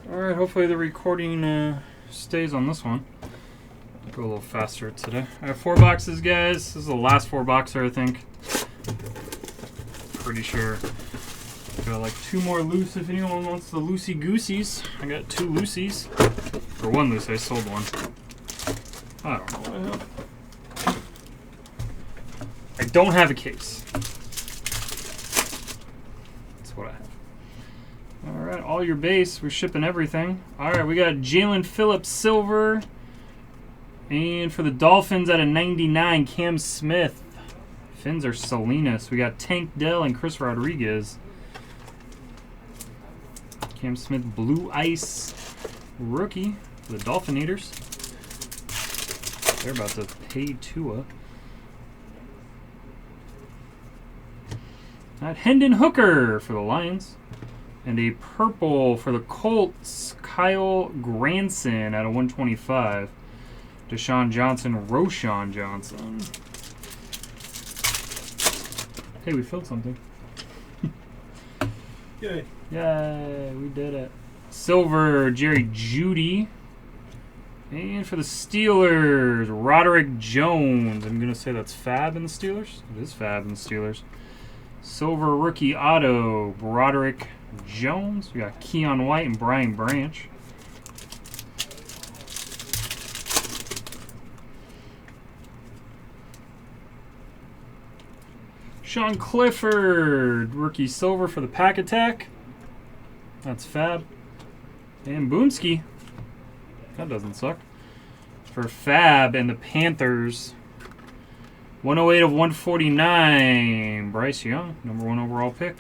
Alright, hopefully the recording stays on this one. Go a little faster today. I have 4 boxes, guys. This is the last 4 boxer, I think. Pretty sure. Got like 2 more loose if anyone wants the loosey gooseys. I got 2 loosies. Or 1 loose, I sold 1. I don't know what I have. I don't have a case. That's what I have. Alright, all your base. We're shipping everything. Alright, we got Jalen Phillips silver. And for the Dolphins at a 99, Cam Smith. Fins are Salinas. We got Tank Dell and Chris Rodriguez. Cam Smith blue ice rookie for the Dolphin Eaters. They're about to pay Tua. Got Hendon Hooker for the Lions. And a purple for the Colts, Kyle Granson out of 125. Deshaun Johnson, Roshan Johnson. Hey, we filled something. Yay. Yay, we did it. Silver, Jerry Jeudy. And for the Steelers, Roderick Jones. I'm going to say that's Fab in the Steelers. It is Fab in the Steelers. Silver rookie auto, Roderick Jones. We got Keon White and Brian Branch. Sean Clifford, rookie silver for the Pack Attack. That's Fab. And Boomski. That doesn't suck. For Fab and the Panthers. 108 of 149. Bryce Young, number 1 overall pick.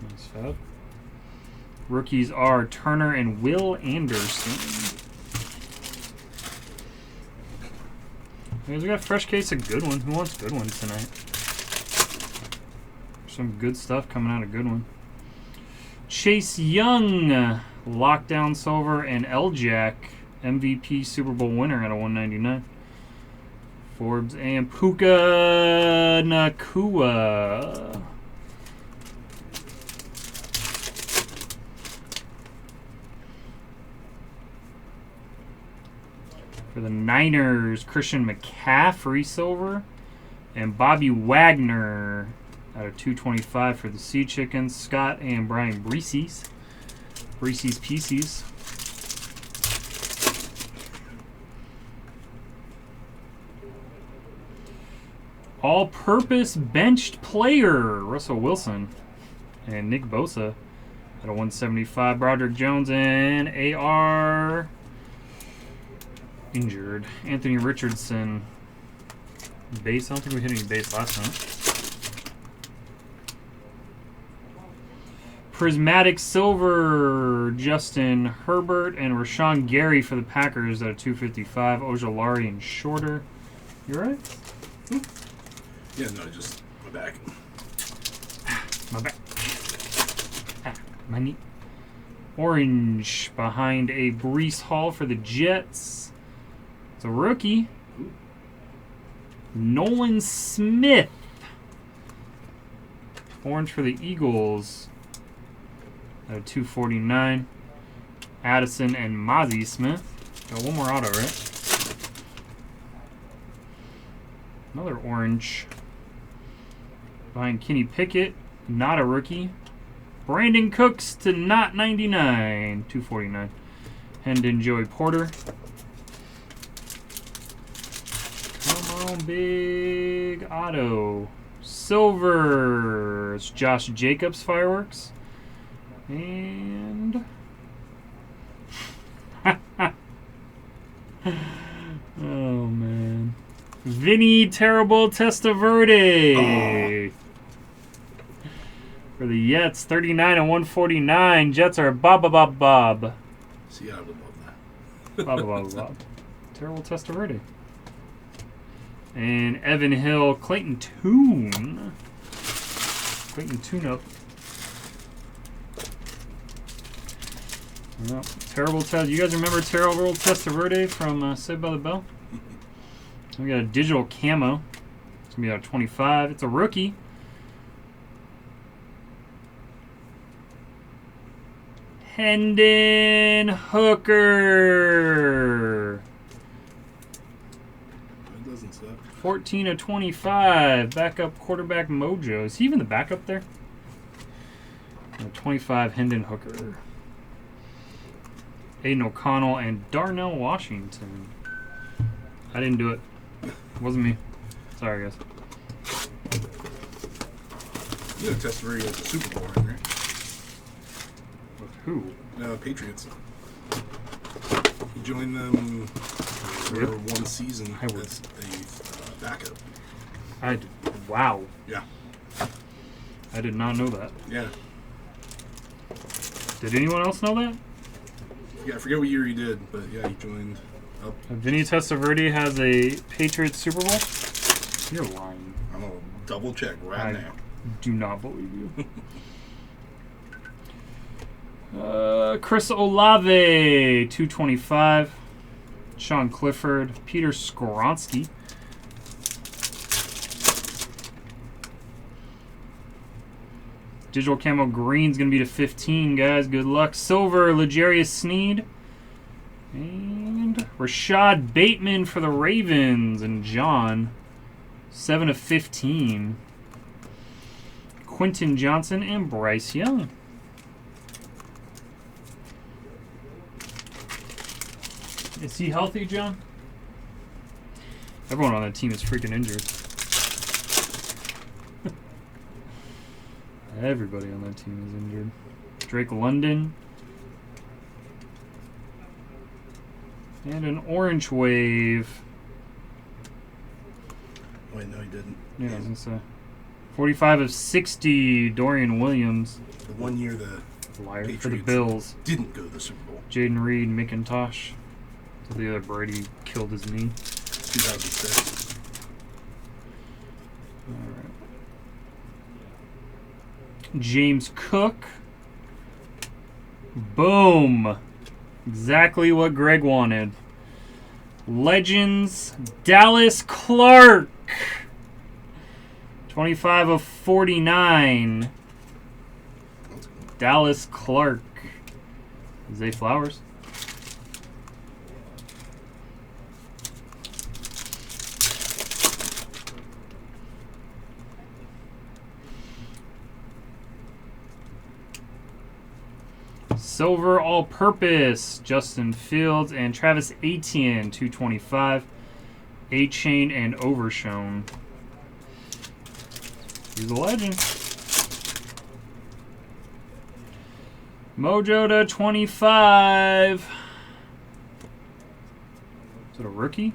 Nice Fab. Rookies are Turner and Will Anderson. Guys, we got a fresh case of good one. Who wants good ones tonight? Some good stuff coming out of good one. Chase Young, lockdown silver, and L-Jack, MVP Super Bowl winner out of 199. Forbes and Puka Nakua. For the Niners, Christian McCaffrey silver, and Bobby Wagner out of 225 for the Sea Chickens. Scott and Brian Breese's Pieces. All-purpose benched player, Russell Wilson and Nick Bosa at a 175. Broderick Jones and AR injured. Anthony Richardson base. I don't think we hit any base last time. Prismatic silver, Justin Herbert and Rashawn Gary for the Packers at a 255. Ojolari and shorter. You alright? Yeah, no, just my back. My back. My knee. Orange behind a Breece Hall for the Jets. It's a rookie. Nolan Smith. Orange for the Eagles. At a 249. Addison and Mozzie Smith. Got one more auto, right? Another orange. Behind Kenny Pickett. Not a rookie. Brandon Cooks to not 99. 249. Hendon Joey Porter. Come on, big auto. Silver. It's Josh Jacobs fireworks. And oh man. Vinny Terrible Testaverde. Oh. For the Jets, 39 and 149. Jets are Bob. See, I would love that. Bob. Terrible Testaverde. And Evan Hill, Clayton Tune up. Well, terrible test. You guys remember Terrible Testaverde from Saved by the Bell? We got a digital camo. It's gonna be out of 25. It's a rookie. Hendon Hooker. That doesn't suck. 14 of 25. Backup quarterback Mojo. Is he even the backup there? 25 Hendon Hooker. Aiden O'Connell and Darnell Washington. I didn't do it. Wasn't me. Sorry, guys. You know, Testaverde has a Super Bowl ring, right? With who? Patriots. He joined them for one season as a backup. Wow. Yeah. I did not know that. Yeah. Did anyone else know that? Yeah, I forget what year he did, but yeah, he joined up. Vinny Testaverde has a Patriots Super Bowl? You're lying. I'm going to double check right now. Do not believe you. Chris Olave, 225. Sean Clifford. Peter Skoronsky. Digital Camo Green's going to be to 15, guys. Good luck. Silver, L'Jarius Sneed. And Rashad Bateman for the Ravens. And John, 7 of 15. Quentin Johnson and Bryce Young. Is he healthy, John? Everyone on that team is freaking injured. Everybody on that team is injured. Drake London. And an orange wave. Wait, no, he didn't. Yeah, I was going to say. 45 of 60, Dorian Williams. The 1 year the Liar Patriots for the Bills. didn't go to the Super Bowl. Jaden Reed, McIntosh. So the other Brady killed his knee. 2006. All right. James Cook. Boom. Exactly what Greg wanted. Legends, Dallas Clark. 25 of 49. Dallas Clark. Zay Flowers. Silver all-purpose, Justin Fields and Travis Etienne, 225. A-Chain and Overshown. He's a legend. Mojo to 25. Is it a rookie?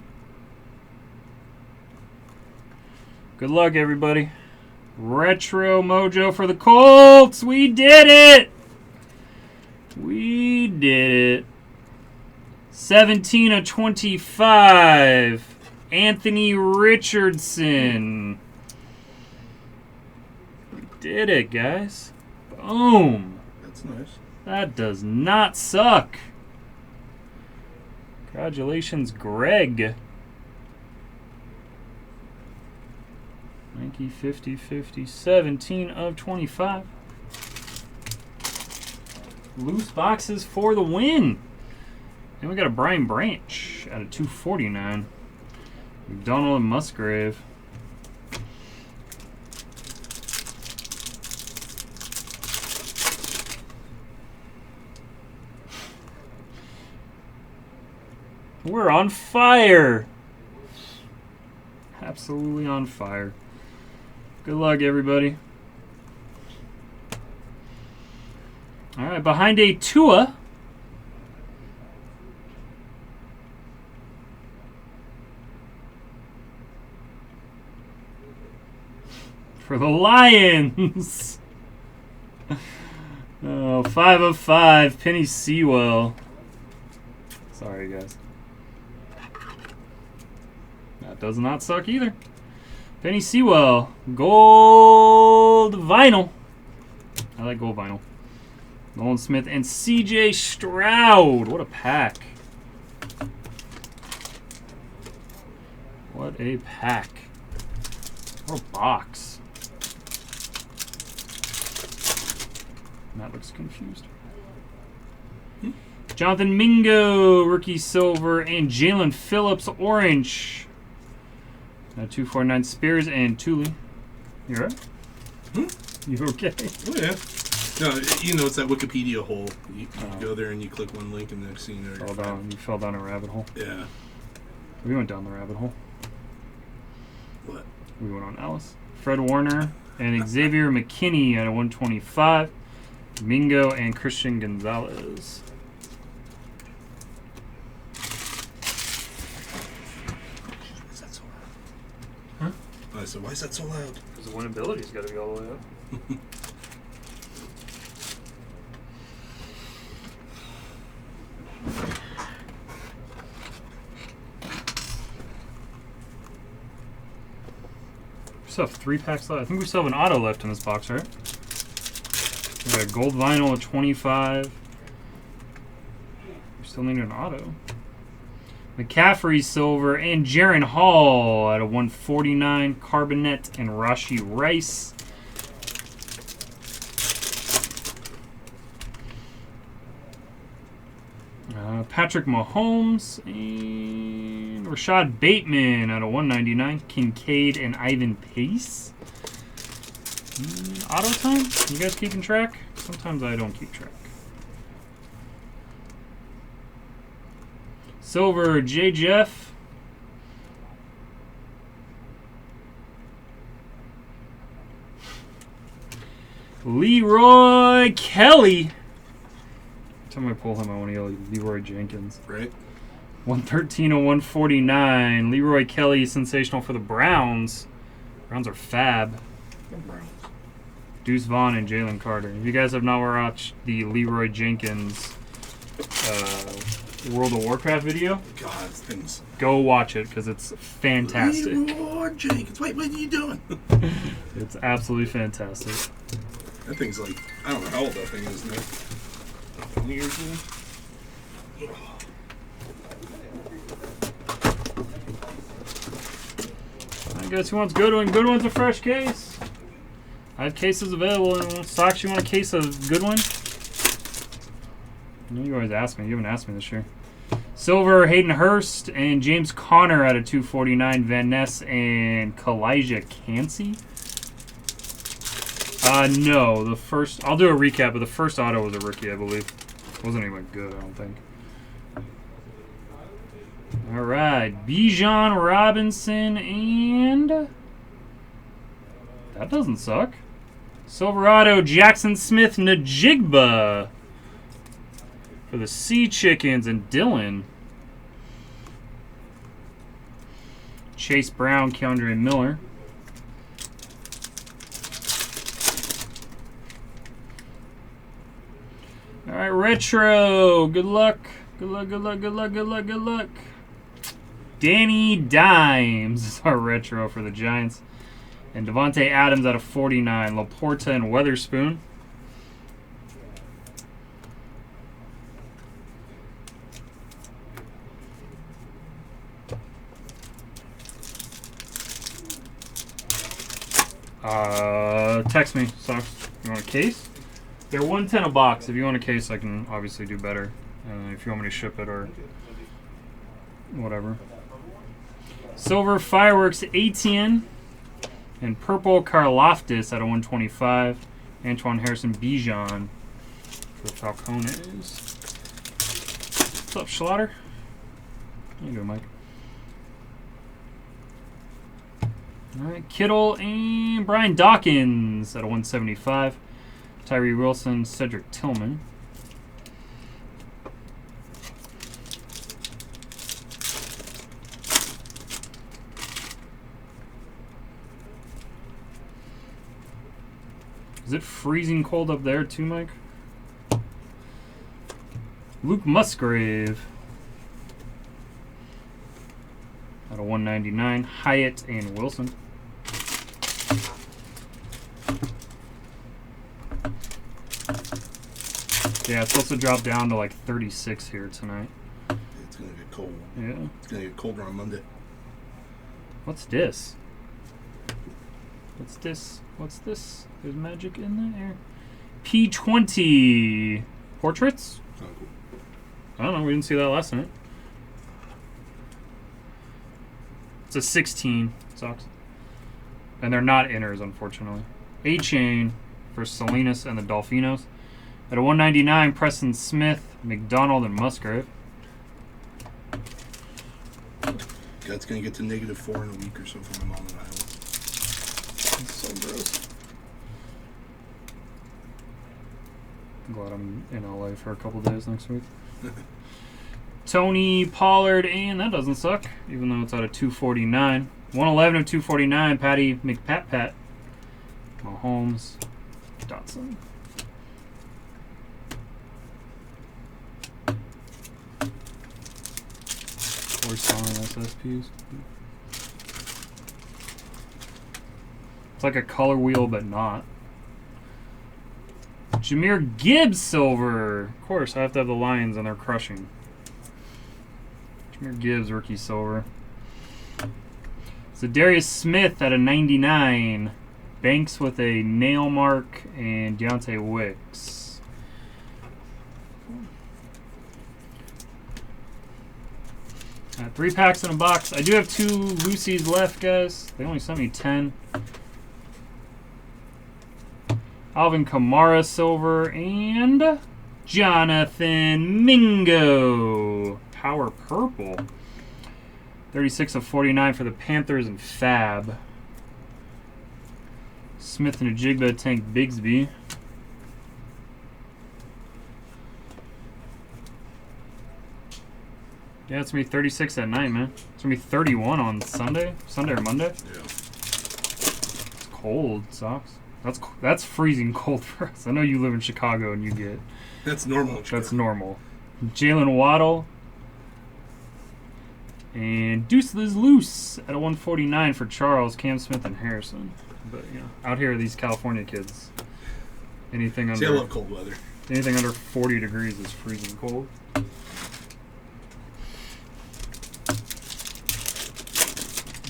Good luck, everybody. Retro Mojo for the Colts. We did it! We did it. 17 of 25. Anthony Richardson. We did it, guys. Boom. That's nice. That does not suck. Congratulations, Greg. Nike 50-50, 17 of 25. Loose boxes for the win. And we got a Brian Branch out of 249. McDonald and Musgrave. We're on fire. Absolutely on fire. Good luck, everybody. All right, behind a Tua. For the Lions. Oh, 5 of 5. Penny Sewell. Sorry, guys. That does not suck either. Penny Sewell. Gold vinyl. I like gold vinyl. Nolan Smith and CJ Stroud. What a pack. What a pack. What a box. Matt looks confused. Jonathan Mingo, rookie silver, and Jalen Phillips, orange. 249 Spears and Thule. You right? You okay? Oh, yeah. No, you know, it's that Wikipedia hole. You go there and you click one link, and the next thing you know, You fell down a rabbit hole. Yeah. We went down the rabbit hole. What? We went on Alice. Fred Warner and Xavier McKinney at a 125. Mingo and Christian Gonzalez. Why is that so loud? Huh? I said, why is that so loud? Because the winnability's got to be all the way up. We still have 3 packs left. I think we still have an auto left in this box, right? We got a gold vinyl at 25. We still need an auto. McCaffrey silver and Jaron Hall at a 149. Carbonet and Rashi Rice. Patrick Mahomes and Rashad Bateman at a 199. Kincaid and Ivan Pace. Auto time? You guys keeping track? Sometimes I don't keep track. Silver, J. Jeff. Leroy Kelly. Every time I pull him, I want to yell Leroy Jenkins. Right. 113 and 149. Leroy Kelly, sensational for the Browns. Browns are fab. Browns. Deuce Vaughn and Jalen Carter. If you guys have not watched the Leroy Jenkins World of Warcraft video, God, things. go watch it because it's fantastic. Leroy Jenkins. Wait, what are you doing? It's absolutely fantastic. That thing's like, I don't know how old that thing is now. 20 years old? I guess who wants good one? Good one's a fresh case. I have cases available. And Stocks, you want a case of good one? I know you always ask me. You haven't asked me this year. Silver, Hayden Hurst and James Conner out of 249. Van Ness and Kalijah Cansey. No, the first. I'll do a recap, but the first auto was a rookie, I believe. Wasn't even good, I don't think. All right, Bijan Robinson and that doesn't suck. Silverado Jackson Smith Najigba for the Sea Chickens and Dylan. Chase Brown, Keandre Miller. All right, retro. Good luck. Good luck, good luck, good luck, good luck, good luck. Danny Dimes is our retro for the Giants. And Devontae Adams out of 49. Laporta and Weatherspoon. Text me. So, you want a case? They're $110 a box. If you want a case, I can obviously do better. If you want me to ship it or whatever. Silver Fireworks ATN and purple Karlaftis out of 125. Antoine Harrison Bijan for the Falcones. What's up, Schlatter? How you doing, Mike? All right, Kittle and Brian Dawkins out of 175. Tyree Wilson, Cedric Tillman. Is it freezing cold up there too, Mike? Luke Musgrave out of 199. Hyatt and Wilson. Yeah, it's supposed to drop down to like 36 here tonight. It's going to get cold. Yeah. It's going to get colder on Monday. What's this? What's this? What's this? There's magic in there. P20 portraits. Oh, cool. I don't know. We didn't see that last night. It's a 16. Sucks. And they're not inners, unfortunately. A-Chain for Salinas and the Dolphinos. At a 199, Preston Smith, McDonald, and Musgrave. God's going to get to -4 in a week or so from my mom in Iowa. That's so gross. I'm glad I'm in LA for a couple days next week. Tony Pollard, and that doesn't suck, even though it's out of 249. 111 of 249, Patty McPat-Pat. Mahomes, Dotson. Corresponding SSPs. It's like a color wheel, but not. Jahmyr Gibbs silver. Of course, I have to have the Lions, and they're crushing. Jahmyr Gibbs rookie silver. Zadarius Smith at a 99. Banks with a nail mark, and Deontay Wicks. Got 3 packs in a box. I do have 2 Lucy's left, guys. They only sent me 10. Alvin Kamara silver, and Jonathan Mingo. Power purple. 36 of 49 for the Panthers and Fab. Smith and a Jigba, Tank Bigsby. Yeah, it's going to be 36 at night, man. It's going to be 31 on Sunday or Monday. Yeah. It's cold, sucks. That's freezing cold for us. I know you live in Chicago and you get... That's normal. That's normal. Jalen Waddle. And Deuce Liz Loose at a 149 for Charles, Cam Smith, and Harrison. But, you know, out here are these California kids. Anything under... See, I love cold weather. Anything under 40 degrees is freezing cold.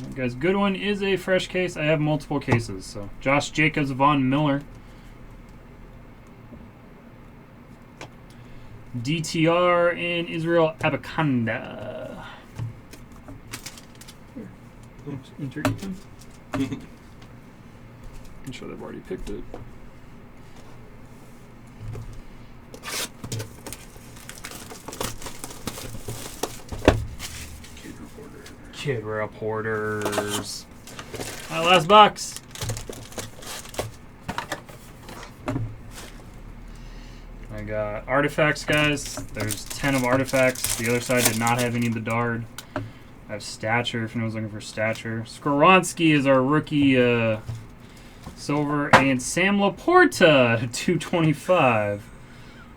Alright, guys, good one is a fresh case. I have multiple cases. So Josh Jacobs, Von Miller. DTR and Israel Abakanda. Here. Enter Ethan. I'm sure they've already picked it. Kid reporters. My last box. I got artifacts, guys. There's 10 of artifacts. The other side did not have any of the Dard. I have stature if anyone's looking for stature. Skoronski is our rookie silver, and Sam Laporta at 225.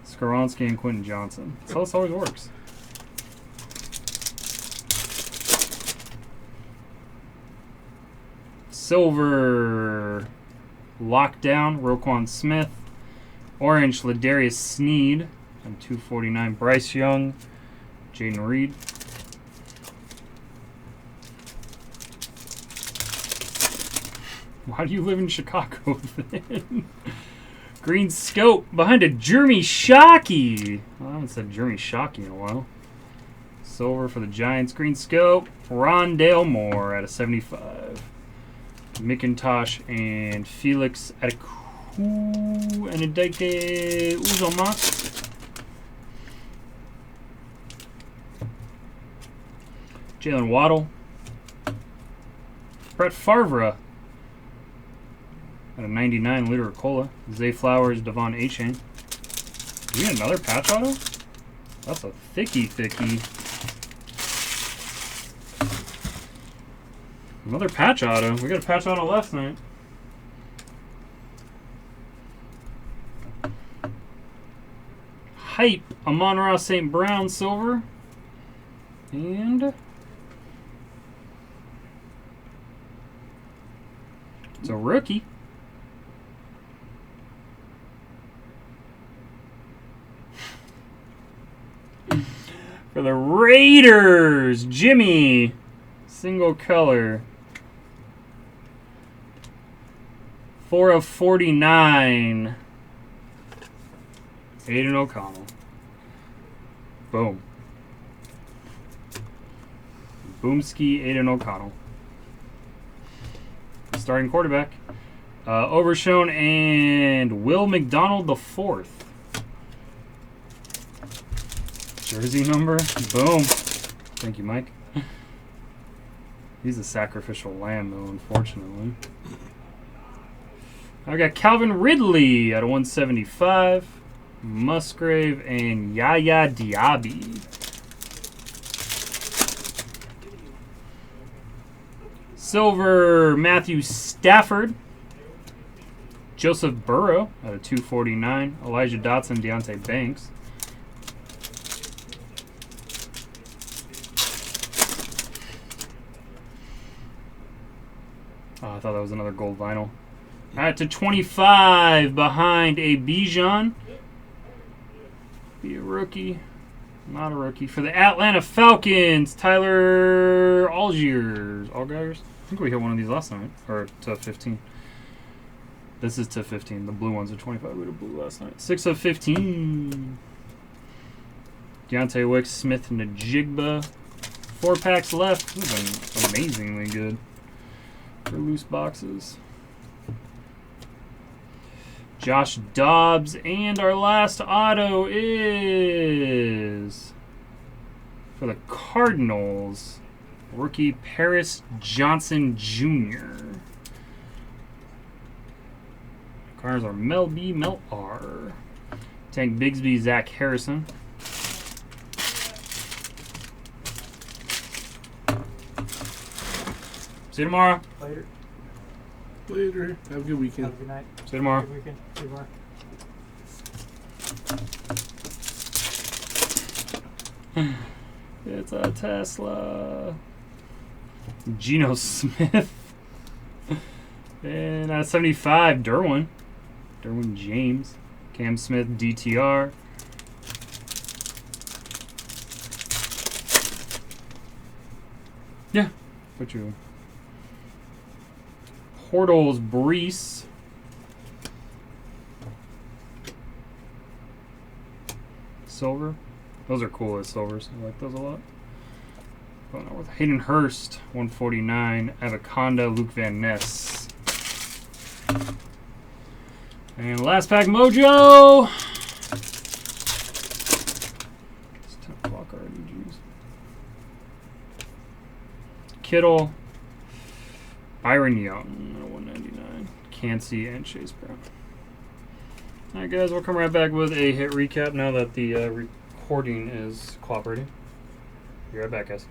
Skoronski and Quentin Johnson. That's how this always works. Silver Lockdown, Roquan Smith. Orange, Ladarius Sneed and 249. Bryce Young, Jaden Reed. Why do you live in Chicago then? Green Scope behind a Jeremy Shockey. Well, I haven't said Jeremy Shockey in a while. Silver for the Giants. Green Scope. Rondale Moore at a 75. McIntosh and Felix Adeku and Adeke Uzoma. Jalen Waddle. Brett Favre at a 99 liter of cola. Zay Flowers, Devon A-Chain. Do we get another patch auto? That's a thicky. Another patch auto. We got a patch auto last night. Hype. Amon-Ra St. Brown silver. And it's a rookie. For the Raiders, Jimmy. Single color. 4 of 49. Aiden O'Connell. Boom. Boomski, Aiden O'Connell. Starting quarterback. Overshown and Will McDonald the fourth. Jersey number. Boom. Thank you, Mike. He's a sacrificial lamb, though, unfortunately. I got Calvin Ridley at a 175. Musgrave and Yaya Diaby. Silver, Matthew Stafford. Joseph Burrow at a 249. Elijah Dotson, Deontay Banks. Oh, I thought that was another gold vinyl. All right, to 25 behind a Bijan. Be a rookie. Not a rookie. For the Atlanta Falcons, Tyler Algiers. I think we hit one of these last night. Or to 15. This is to 15. The blue ones are 25. We did blue last night. 6 of 15. Deontay Wicks, Smith, Najigba. 4 packs left. This has been amazingly good for loose boxes. Josh Dobbs, and our last auto is for the Cardinals, rookie Paris Johnson Jr. Cardinals are Mel B, Mel R. Tank Bigsby, Zach Harrison. See you tomorrow. Later. Later. Have a good weekend. Have a good night. See you tomorrow. Good weekend. See you tomorrow. It's a Tesla. Geno Smith. And at 75, Derwin. Derwin James. Cam Smith, DTR. Yeah. Put you. Portals, Brees. Silver. Those are cool as silvers. I like those a lot. Going on with Hayden Hurst, 149. Anaconda, Luke Van Ness. And last pack, Mojo. It's 10 o'clock already, jeez. Kittle, Byron Young, 199. Cansey, and Chase Brown. Alright, guys, we'll come right back with a hit recap now that the recording is cooperating. Be right back, guys.